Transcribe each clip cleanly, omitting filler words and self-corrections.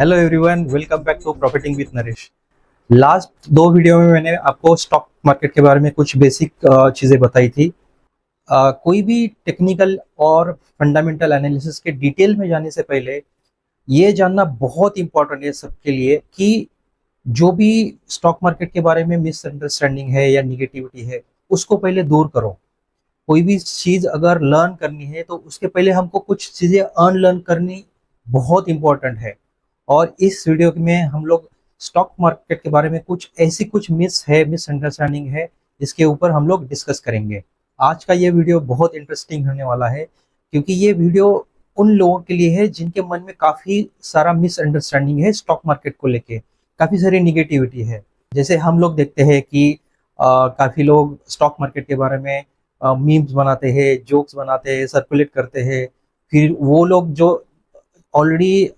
Hello everyone, welcome back to profiting with Naresh. Last दो video में मैंने आपको स्टॉक मार्केट के बारे में कुछ बेसिक चीज़ें बताई थी। कोई भी टेक्निकल और फंडामेंटल एनालिसिस के डिटेल में जाने से पहले ये जानना बहुत इंपॉर्टेंट है सबके लिए कि जो भी स्टॉक मार्केट के बारे में मिसअंडरस्टैंडिंग है या निगेटिविटी है, उसको पहले दूर करो। कोई भी चीज़ अगर लर्न करनी है तो उसके पहले हमको कुछ चीज़ें अनलर्न करनी बहुत इंपॉर्टेंट है। और इस वीडियो में हम लोग स्टॉक मार्केट के बारे में कुछ मिसअंडरस्टैंडिंग है, इसके ऊपर हम लोग डिस्कस करेंगे। आज का ये वीडियो बहुत इंटरेस्टिंग होने वाला है, क्योंकि ये वीडियो उन लोगों के लिए है जिनके मन में काफ़ी सारा मिसअंडरस्टैंडिंग है स्टॉक मार्केट को लेके, काफ़ी सारी निगेटिविटी है। जैसे हम लोग देखते हैं कि काफ़ी लोग स्टॉक मार्केट के बारे में मीम्स बनाते हैं, जोक्स बनाते हैं, सर्कुलेट करते हैं। फिर वो लोग जो ऑलरेडी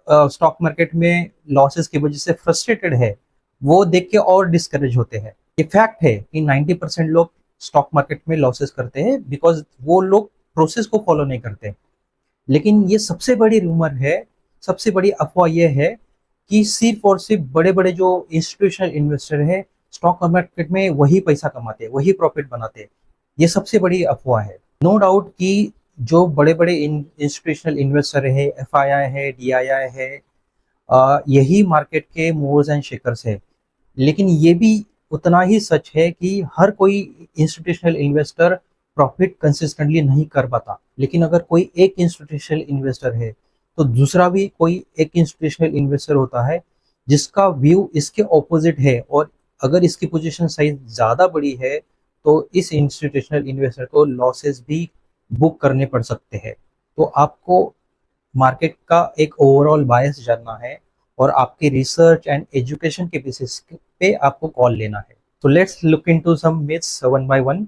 स्टॉक मार्केट में लॉसेस की वजह से फ्रस्ट्रेटेड है, वो देख के और डिस्करेज होते हैं। ये फैक्ट है कि 90% लोग स्टॉक मार्केट में लॉसेस करते हैं बिकॉज वो लोग प्रोसेस को फॉलो नहीं करते। लेकिन ये सबसे बड़ी रूमर है, सबसे बड़ी अफवाह ये है कि सिर्फ और सिर्फ बड़े बड़े जो इंस्टीट्यूशनल इन्वेस्टर है स्टॉक मार्केट में वही पैसा कमाते हैं, वही प्रॉफिट बनाते हैं। ये सबसे बड़ी अफवाह है। नो डाउट कि जो बड़े बड़े इंस्टीट्यूशनल इन्वेस्टर है, एफआईआई है, डीआईआई है, यही मार्केट के मूवर्स एंड शेकर्स है। लेकिन ये भी उतना ही सच है कि हर कोई इंस्टीट्यूशनल इन्वेस्टर प्रॉफिट कंसिस्टेंटली नहीं कर पाता। लेकिन अगर कोई एक इंस्टीट्यूशनल इन्वेस्टर है तो दूसरा भी कोई एक इंस्टीट्यूशनल इन्वेस्टर होता है जिसका व्यू इसके ऑपोजिट है, और अगर इसकी पोजीशन साइज ज़्यादा बड़ी है तो इस इंस्टीट्यूशनल इन्वेस्टर को लॉसेस भी बुक करने पड़ सकते हैं। तो आपको मार्केट का एक ओवरऑल बायस जानना है और आपके रिसर्च एंड एजुकेशन के बेसिस पे आपको कॉल लेना है। तो let's look into some myths one by one.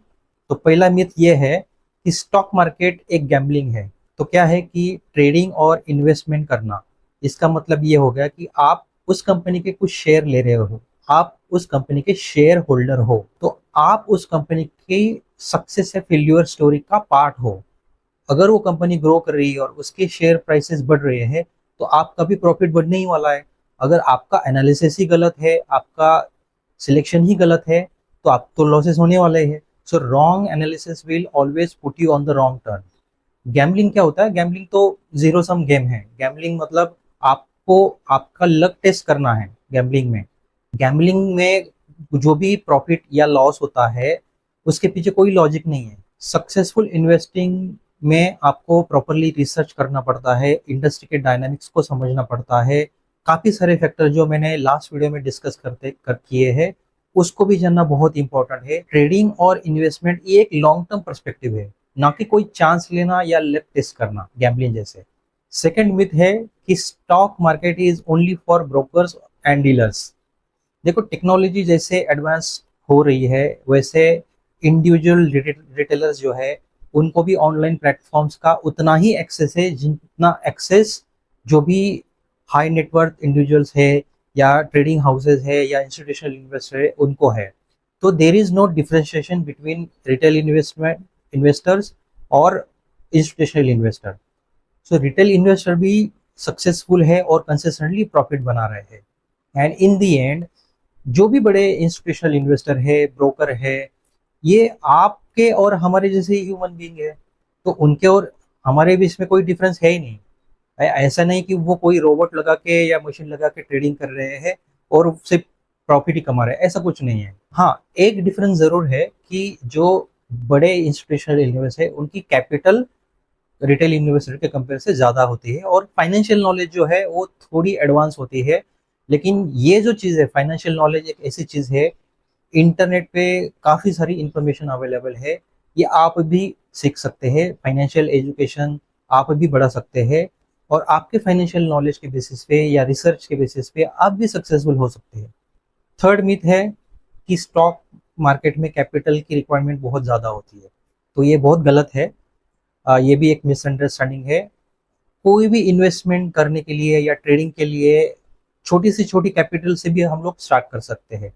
तो पहला मिथ ये है कि स्टॉक मार्केट एक गैम्बलिंग है। तो क्या है कि ट्रेडिंग और इन्वेस्टमेंट करना, इसका मतलब ये हो गया कि आप उस कंपनी के कुछ शेयर ले रहे हो, आप उस कंपनी के शेयर होल्डर हो, तो आप उस कंपनी की सक्सेस या फेल्यूर स्टोरी का पार्ट हो। अगर वो कंपनी ग्रो कर रही है और उसके शेयर प्राइसेस बढ़ रहे हैं तो आपका भी प्रॉफिट बढ़ने ही वाला है। अगर आपका एनालिसिस ही गलत है, आपका सिलेक्शन ही गलत है, तो आप तो लॉसेस होने वाले हैं। So wrong analysis will always put you on the wrong turn. Gambling क्या होता है? गैम्बलिंग तो जीरो सम गेम है। गैम्बलिंग मतलब आपको आपका लक टेस्ट करना है। गैम्बलिंग में जो भी प्रॉफिट या लॉस होता है उसके पीछे कोई लॉजिक नहीं है। सक्सेसफुल इन्वेस्टिंग में आपको प्रॉपरली रिसर्च करना पड़ता है, इंडस्ट्री के डायनामिक्स को समझना पड़ता है। काफ़ी सारे फैक्टर जो मैंने लास्ट वीडियो में डिस्कस करते कर किए हैं उसको भी जानना बहुत इंपॉर्टेंट है। ट्रेडिंग और इन्वेस्टमेंट ये एक लॉन्ग टर्म पर्सपेक्टिव है, ना कि कोई चांस लेना या लक टेस्ट करना गैम्बलिंग जैसे। सेकंड मिथ है कि stock market is only for brokers and dealers. देखो, टेक्नोलॉजी जैसे एडवांस हो रही है वैसे इंडिविजुअल रिटेलर्स जो है उनको भी ऑनलाइन प्लेटफॉर्म्स का उतना ही एक्सेस है जितना एक्सेस जो भी हाई नेटवर्थ इंडिविजुअल्स है या ट्रेडिंग हाउसेज है या इंस्टीट्यूशनल इन्वेस्टर है उनको है। तो there is no differentiation between retail investment investors और institutional investor. So retail investor भी सक्सेसफुल है और कंसिस्टेंटली प्रॉफिट बना रहे हैं। एंड इन दी एंड जो भी बड़े इंस्टीट्यूशनल इन्वेस्टर है, ब्रोकर है, ये आपके और हमारे जैसे ह्यूमन बीइंग है। तो उनके और हमारे बीच में कोई डिफरेंस है ही नहीं। ऐसा नहीं कि वो कोई रोबोट लगा के या मशीन लगा के ट्रेडिंग कर रहे हैं और सिर्फ प्रॉफिट ही कमा रहे हैं, ऐसा कुछ नहीं है। हाँ, एक डिफरेंस जरूर है कि जो बड़े इंस्टीट्यूशनल इन्वेस्टर है उनकी कैपिटल रिटेल इन्वेस्टर के कंपेयर से ज़्यादा होती है और फाइनेंशियल नॉलेज जो है वो थोड़ी एडवांस होती है। लेकिन ये जो चीज़ है, फाइनेंशियल नॉलेज एक ऐसी चीज़ है, इंटरनेट पे काफ़ी सारी इंफॉर्मेशन अवेलेबल है। ये आप भी सीख सकते हैं, फाइनेंशियल एजुकेशन आप भी बढ़ा सकते हैं और आपके फाइनेंशियल नॉलेज के बेसिस पे या रिसर्च के बेसिस पे आप भी सक्सेसफुल हो सकते हैं। थर्ड मिथ है कि स्टॉक मार्केट में कैपिटल की रिक्वायरमेंट बहुत ज़्यादा होती है। तो ये बहुत गलत है। ये भी एक मिसअंडरस्टैंडिंग है। कोई भी इन्वेस्टमेंट करने के लिए या ट्रेडिंग के लिए छोटी से छोटी कैपिटल से भी हम लोग स्टार्ट कर सकते हैं।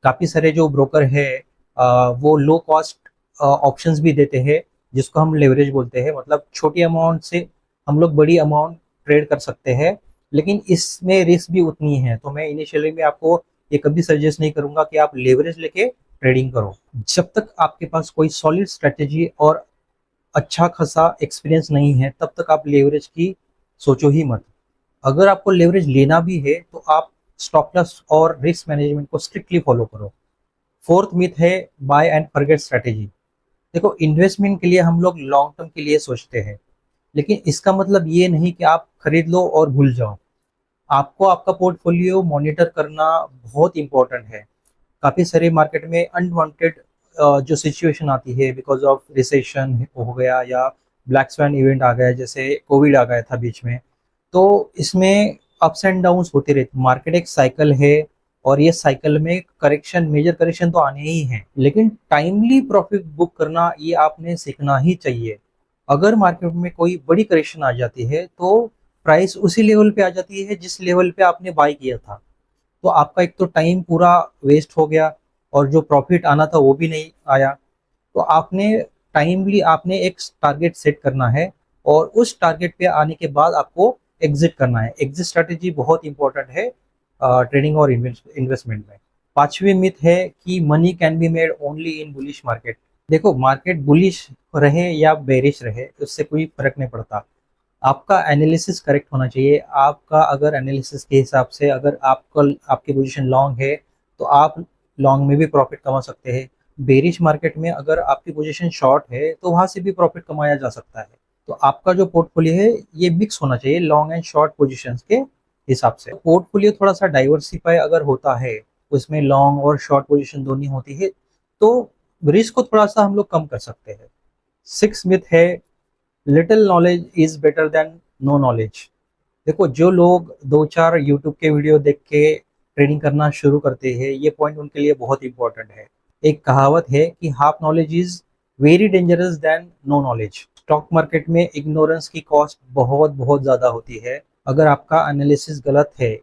काफ़ी सारे जो ब्रोकर है वो लो कॉस्ट ऑप्शंस भी देते हैं जिसको हम लेवरेज बोलते हैं। मतलब छोटी अमाउंट से हम लोग बड़ी अमाउंट ट्रेड कर सकते हैं लेकिन इसमें रिस्क भी उतनी है। तो मैं इनिशियली में आपको ये कभी सजेस्ट नहीं करूंगा कि आप लेवरेज लेके ट्रेडिंग करो। जब तक आपके पास कोई सॉलिड स्ट्रेटेजी और अच्छा खासा एक्सपीरियंस नहीं है, तब तक आप लेवरेज की सोचो ही मत। अगर आपको लेवरेज लेना भी है तो आप स्टॉप लॉस और रिस्क मैनेजमेंट को स्ट्रिक्टली फॉलो करो। फोर्थ मिथ है बाय एंड फॉरगेट स्ट्रेटेजी। देखो, इन्वेस्टमेंट के लिए हम लोग लॉन्ग टर्म के लिए सोचते हैं, लेकिन इसका मतलब ये नहीं कि आप खरीद लो और भूल जाओ। आपको आपका पोर्टफोलियो मॉनिटर करना बहुत इंपॉर्टेंट है। काफ़ी सारे मार्केट में अनवांटेड जो सिचुएशन आती है बिकॉज ऑफ रिसेशन हो गया या ब्लैक स्वैन इवेंट आ गया, जैसे कोविड आ गया था बीच में। तो इसमें अप्स एंड डाउन्स होते रहते। मार्केट एक साइकिल है और ये साइकिल में करेक्शन, मेजर करेक्शन तो आने ही हैं, लेकिन टाइमली प्रॉफिट बुक करना ये आपने सीखना ही चाहिए। अगर मार्केट में कोई बड़ी करेक्शन आ जाती है तो प्राइस उसी लेवल पे आ जाती है जिस लेवल पे आपने बाय किया था। तो आपका एक तो टाइम पूरा वेस्ट हो गया और जो प्रॉफिट आना था वो भी नहीं आया। तो आपने टाइमली आपने एक टारगेट सेट करना है और उस टारगेट पे आने के बाद आपको एग्जिट करना है। एग्जिट स्ट्रेटेजी बहुत इंपॉर्टेंट है ट्रेडिंग और इन्वेस्टमेंट में। पांचवी मिथ है कि money can be made only in bullish market. देखो, मार्केट बुलिश रहे या बेरिश रहे उससे कोई फर्क नहीं पड़ता। आपका एनालिसिस करेक्ट होना चाहिए। आपका अगर एनालिसिस के हिसाब से अगर आपका आपकी पोजीशन लॉन्ग है तो आप लॉन्ग में भी प्रॉफिट कमा सकते हैं। बेरिश मार्केट में अगर आपकी पोजीशन शॉर्ट है तो वहां से भी प्रॉफिट कमाया जा सकता है। तो आपका जो पोर्टफोलियो है ये मिक्स होना चाहिए लॉन्ग एंड शॉर्ट पोजीशंस के हिसाब से। पोर्टफोलियो थोड़ा सा डाइवर्सिफाई अगर होता है, उसमें लॉन्ग और शॉर्ट पोजीशन दोनों होती है, तो रिस्क को थोड़ा सा हम लोग कम कर सकते हैं। सिक्स मिथ है little knowledge is better than no knowledge. देखो, जो लोग दो चार यूट्यूब के वीडियो देख के ट्रेडिंग करना शुरू करते हैं, ये पॉइंट उनके लिए बहुत इंपॉर्टेंट है। एक कहावत है कि half knowledge is very dangerous than no knowledge. Stock market में इग्नोरेंस की कॉस्ट बहुत बहुत ज़्यादा होती है। अगर आपका एनालिसिस गलत है,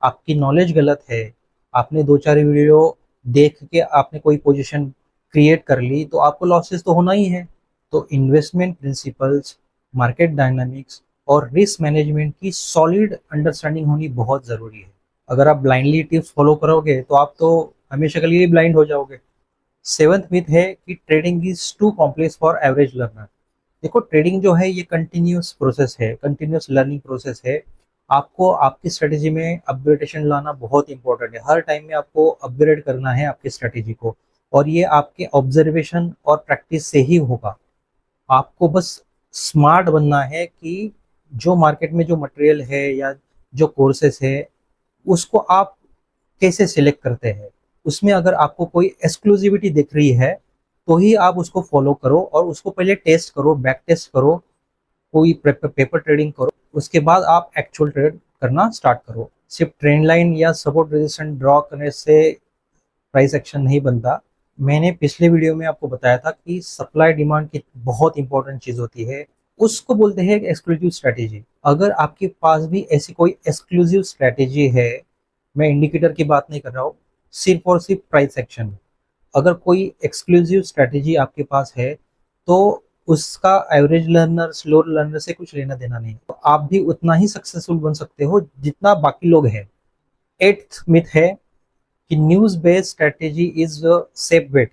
आपकी नॉलेज गलत है, आपने दो चार वीडियो देख के आपने कोई पोजीशन क्रिएट कर ली तो आपको लॉसेस तो होना ही है। तो इन्वेस्टमेंट प्रिंसिपल्स, मार्केट डायनामिक्स और रिस्क मैनेजमेंट की सॉलिड अंडरस्टैंडिंग होनी बहुत ज़रूरी है। अगर आप ब्लाइंडली टिप्स फॉलो करोगे तो आप तो हमेशा के लिए ब्लाइंड हो जाओगे। सेवंथ मिथ है कि trading is too complex for average learner. देखो, ट्रेडिंग जो है ये कंटिन्यूस प्रोसेस है, कंटिन्यूस लर्निंग प्रोसेस है। आपको आपकी स्ट्रेटेजी में अपग्रेडेशन लाना बहुत इंपॉर्टेंट है। हर टाइम में आपको अपग्रेड करना है आपकी स्ट्रेटेजी को, और ये आपके ऑब्जर्वेशन और प्रैक्टिस से ही होगा। आपको बस स्मार्ट बनना है कि जो मार्केट में जो मटेरियल है या जो कोर्सेस है उसको आप कैसे सिलेक्ट करते हैं। उसमें अगर आपको कोई एक्सक्लूसिविटी दिख रही है तो ही आप उसको फॉलो करो और उसको पहले टेस्ट करो, बैक टेस्ट करो, कोई पेपर ट्रेडिंग करो, उसके बाद आप एक्चुअल ट्रेड करना स्टार्ट करो। सिर्फ ट्रेंड लाइन या सपोर्ट रेजिस्टेंस ड्रॉ करने से प्राइस एक्शन नहीं बनता। मैंने पिछले वीडियो में आपको बताया था कि सप्लाई डिमांड की बहुत इंपॉर्टेंट चीज होती है, उसको बोलते हैं एक्सक्लूसिव स्ट्रेटेजी। अगर आपके पास भी ऐसी कोई एक्सक्लूसिव स्ट्रेटेजी है, मैं इंडिकेटर की बात नहीं कर रहा हूँ, सिर्फ और सिर्फ प्राइस एक्शन, अगर कोई एक्सक्लूसिव स्ट्रेटेजी आपके पास है तो उसका एवरेज लर्नर, स्लो लर्नर से कुछ लेना देना नहीं। तो आप भी उतना ही सक्सेसफुल बन सकते हो जितना बाकी लोग हैं। एट्थ मिथ है कि news based strategy is safe bet.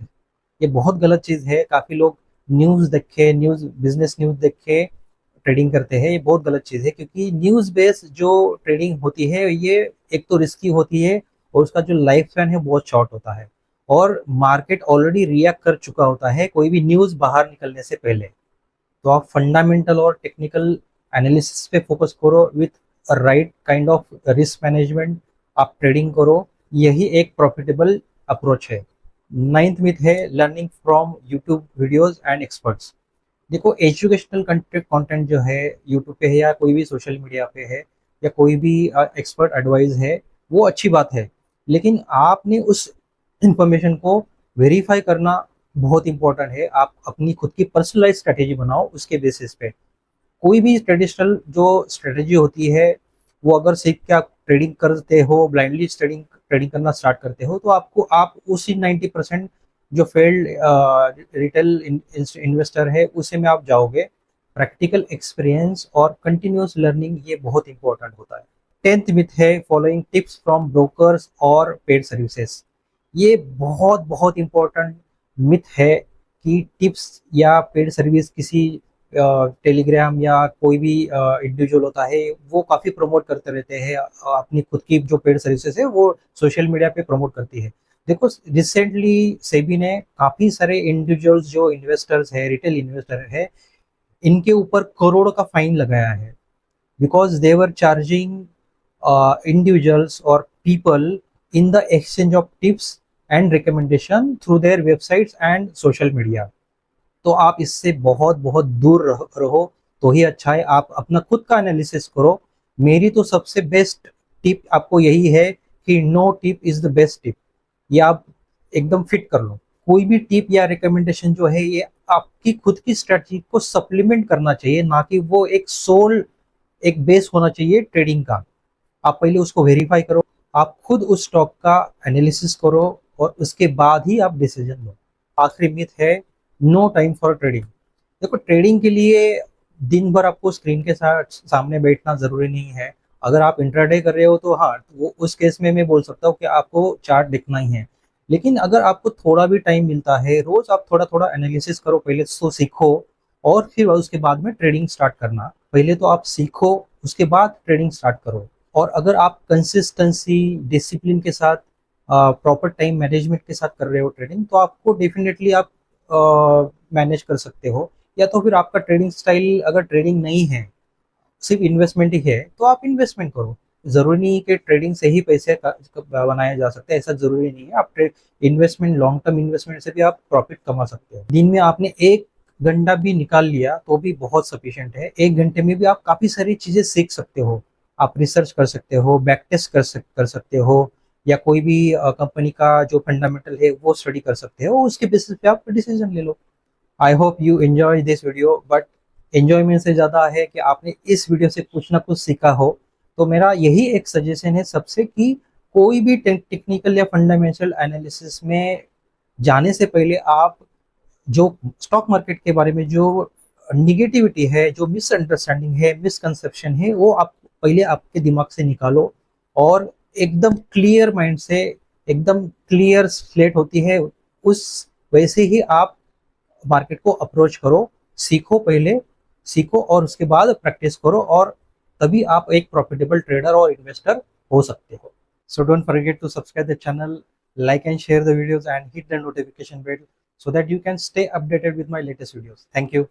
ये बहुत गलत चीज है। काफी लोग न्यूज देख के, न्यूज बिजनेस न्यूज देख के ट्रेडिंग करते हैं। ये बहुत गलत चीज है क्योंकि न्यूज बेस्ड जो ट्रेडिंग होती है ये एक तो रिस्की होती है और उसका जो लाइफ स्पैन है बहुत शॉर्ट होता है, और मार्केट ऑलरेडी रिएक्ट कर चुका होता है कोई भी न्यूज बाहर निकलने से पहले। तो आप फंडामेंटल और टेक्निकल एनालिसिस पे फोकस करो with right kind of risk management, आप ट्रेडिंग करो। यही एक प्रॉफिटेबल अप्रोच है। नाइन्थ मिथ है learning from YouTube videos and experts. देखो, एजुकेशनल कंटेंट जो है यूट्यूब पे है या कोई भी सोशल मीडिया पे है या कोई भी एक्सपर्ट एडवाइस है, वो अच्छी बात है, लेकिन आपने उस इंफॉर्मेशन को वेरीफाई करना बहुत इंपॉर्टेंट है। आप अपनी खुद की पर्सनलाइज स्ट्रेटेजी बनाओ उसके बेसिस पे। कोई भी ट्रेडिशनल जो स्ट्रेटेजी होती है वो अगर सीख के आप ट्रेडिंग करते हो, ब्लाइंडली ट्रेडिंग ट्रेडिंग करना स्टार्ट करते हो, तो आपको आप उसी 90% जो फेल्ड रिटेल इन्वेस्टर है उसे में आप जाओगे। प्रैक्टिकल एक्सपीरियंस और कंटिन्यूस लर्निंग ये बहुत इंपॉर्टेंट होता है। 10th मिथ है फॉलोइंग टिप्स फ्रॉम ब्रोकर्स और पेड सर्विसेज। ये बहुत बहुत इंपॉर्टेंट मिथ है कि टिप्स या पेड सर्विस किसी टेलीग्राम या कोई भी इंडिविजुअल होता है वो काफ़ी प्रमोट करते रहते हैं अपनी खुद की जो पेड सर्विसेज है वो सोशल मीडिया पे प्रमोट करती है। देखो रिसेंटली सेबी ने काफ़ी सारे इंडिविजुअल्स जो इन्वेस्टर्स है, रिटेल इन्वेस्टर है, इनके ऊपर करोड़ों का फाइन लगाया है because they were charging individuals or people in the exchange of tips and recommendation through their websites and social media। तो आप इससे बहुत बहुत दूर रहो तो ही अच्छा है। आप अपना खुद का एनालिसिस करो। मेरी तो सबसे बेस्ट टिप आपको यही है कि no tip is the best tip. ये आप एकदम फिट कर लो। कोई भी टिप या रिकमेंडेशन जो है ये आपकी खुद की स्ट्रेटजी को सप्लीमेंट करना चाहिए, ना कि वो एक सोल एक बेस होना चाहिए ट्रेडिंग का। आप पहले उसको वेरीफाई करो, आप खुद उस स्टॉक का एनालिसिस करो और उसके बाद ही आप डिसीजन लो। आखिरी मिथ है नो टाइम फॉर ट्रेडिंग। देखो ट्रेडिंग के लिए दिन भर आपको स्क्रीन के साथ सामने बैठना जरूरी नहीं है। अगर आप इंट्राडे कर रहे हो तो हाँ, वो उस केस में मैं बोल सकता हूँ कि आपको चार्ट दिखना ही है। लेकिन अगर आपको थोड़ा भी टाइम मिलता है, रोज आप थोड़ा थोड़ा एनालिसिस करो, पहले तो सीखो और फिर उसके बाद में ट्रेडिंग स्टार्ट करना। पहले तो आप सीखो, उसके बाद ट्रेडिंग स्टार्ट करो। और अगर आप कंसिस्टेंसी डिसिप्लिन के साथ प्रॉपर टाइम मैनेजमेंट के साथ कर रहे हो ट्रेडिंग, तो आपको डेफिनेटली आप मैनेज कर सकते हो। या तो फिर आपका ट्रेडिंग स्टाइल अगर ट्रेडिंग नहीं है, सिर्फ इन्वेस्टमेंट ही है, तो आप इन्वेस्टमेंट करो। जरूरी नहीं कि ट्रेडिंग से ही पैसे बनाए जा सकते हैं, ऐसा जरूरी नहीं है। आप इन्वेस्टमेंट, लॉन्ग टर्म इन्वेस्टमेंट से भी आप प्रॉफिट कमा सकते हो। दिन में आपने 1 घंटा भी निकाल लिया तो भी बहुत सफिशिएंट है। 1 घंटे में भी आप काफी सारी चीजें सीख सकते हो। आप रिसर्च कर सकते हो, बैक टेस्ट कर सकते हो, या कोई भी कंपनी का जो फंडामेंटल है वो स्टडी कर सकते हो। उसके बेसिस पे आप डिसीजन ले लो। I hope you enjoy this video, but enjoyment से ज़्यादा है कि आपने इस वीडियो से कुछ ना कुछ सीखा हो। तो मेरा यही एक सजेशन है सबसे कि कोई भी टेक्निकल या फंडामेंटल एनालिसिस में जाने से पहले आप जो स्टॉक मार्केट के बारे में जो निगेटिविटी है, जो मिसअंडरस्टैंडिंग है, मिसकंसेप्शन है, वो आप पहले आपके दिमाग से निकालो और एकदम क्लियर माइंड से, एकदम क्लियर स्लेट होती है उस वैसे ही आप मार्केट को अप्रोच करो। सीखो, पहले सीखो और उसके बाद प्रैक्टिस करो, और तभी आप एक प्रॉफिटेबल ट्रेडर और इन्वेस्टर हो सकते हो। So don't forget to subscribe the channel, like and share the videos and hit the notification bell so that you can stay updated with my latest videos. Thank you.